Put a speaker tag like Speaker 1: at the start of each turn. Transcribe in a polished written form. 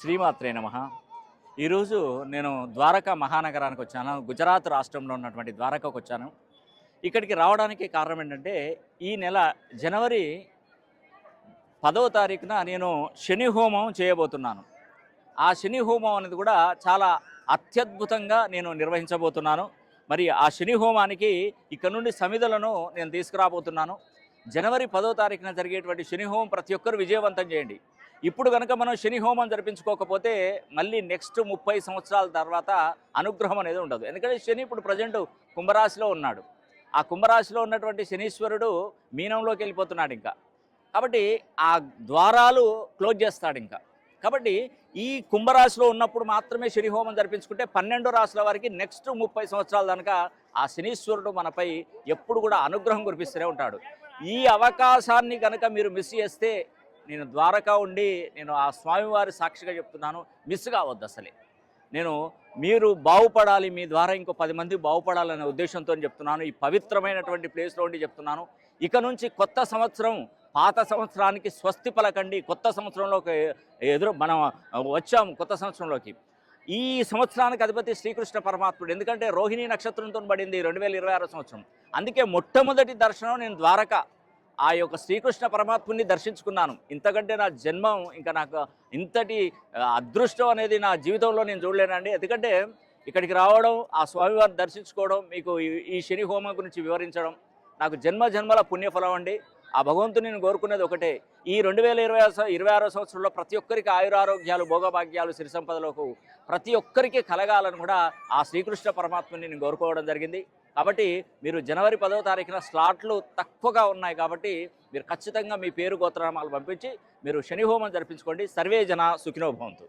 Speaker 1: శ్రీమాత్రే నమః. ఈరోజు నేను ద్వారకా మహానగరానికి వచ్చాను. గుజరాత్ రాష్ట్రంలో ఉన్నటువంటి ద్వారకాకు వచ్చాను. ఇక్కడికి రావడానికి కారణం ఏంటంటే, ఈ నెల జనవరి 10వ తారీఖున నేను శని హోమం చేయబోతున్నాను. ఆ శని హోమం అనేది కూడా చాలా అత్యద్భుతంగా నేను నిర్వహించబోతున్నాను. మరి ఆ శని హోమానికి ఇక్కడ నుండి సమిధులను నేను తీసుకురాబోతున్నాను. జనవరి 10వ తారీఖున జరిగేటువంటి శని హోమం ప్రతి ఒక్కరు విజయవంతం చేయండి. ఇప్పుడు కనుక మనం శని హోమం జరిపించుకోకపోతే మళ్ళీ నెక్స్ట్ 30 సంవత్సరాల తర్వాత అనుగ్రహం అనేది ఉండదు. ఎందుకంటే శని ఇప్పుడు ప్రజెంట్ కుంభరాశిలో ఉన్నాడు. ఆ కుంభరాశిలో ఉన్నటువంటి శనీశ్వరుడు మీనంలోకి వెళ్ళిపోతున్నాడు ఇంకా. కాబట్టి ఆ ద్వారాలు క్లోజ్ చేస్తాడు ఇంకా. కాబట్టి ఈ కుంభరాశిలో ఉన్నప్పుడు మాత్రమే శని హోమం జరిపించుకుంటే 12 రాశుల వారికి నెక్స్ట్ 30 సంవత్సరాల దాకా ఆ శనీశ్వరుడు మనపై ఎప్పుడు కూడా అనుగ్రహం కురిపిస్తూనే ఉంటాడు. ఈ అవకాశాన్ని కనుక మీరు మిస్ చేస్తే, నేను ద్వారకా ఉండి నేను ఆ స్వామివారి సాక్షిగా చెప్తున్నాను, మిస్ కావద్దు అసలే. మీరు బాగుపడాలి, మీ ద్వారా ఇంకో 10 మంది బాగుపడాలనే ఉద్దేశంతో చెప్తున్నాను. ఈ పవిత్రమైనటువంటి ప్లేస్లో ఉండి చెప్తున్నాను. ఇక నుంచి కొత్త సంవత్సరం, పాత సంవత్సరానికి స్వస్తి పలకండి. కొత్త సంవత్సరంలోకి మనం వచ్చాము. కొత్త సంవత్సరంలోకి ఈ సంవత్సరానికి అధిపతి శ్రీకృష్ణ పరమాత్ముడు. ఎందుకంటే రోహిణీ నక్షత్రంతో పడింది 2026 సంవత్సరం. అందుకే మొట్టమొదటి దర్శనం నేను ద్వారకా ఆ యొక్క శ్రీకృష్ణ పరమాత్ముని దర్శించుకున్నాను. ఇంతకంటే నా జన్మం ఇంకా నాకు ఇంతటి అదృష్టం అనేది నా జీవితంలో నేను చూడలేనండి. ఎందుకంటే ఇక్కడికి రావడం, ఆ స్వామివారిని దర్శించుకోవడం, మీకు ఈ శని హోమం గురించి వివరించడం నాకు జన్మ జన్మల పుణ్యఫలం అండి. ఆ భగవంతుని నేను కోరుకునేది ఒకటే, ఈ 2026 సంవత్సరంలో ప్రతి ఒక్కరికి ఆయురారోగ్యాలు, భోగభాగ్యాలు, సిరి సంపదలకు ప్రతి ఒక్కరికి కలగాలని కూడా ఆ శ్రీకృష్ణ పరమాత్మని నేను కోరుకోవడం జరిగింది. కాబట్టి మీరు జనవరి 10వ తారీఖున స్లాట్లు తక్కువగా ఉన్నాయి. కాబట్టి మీరు ఖచ్చితంగా మీ పేరు గోత్రనామాలు పంపించి మీరు శని హోమం జరిపించుకోండి. సర్వే జన సుఖినో భవంతు.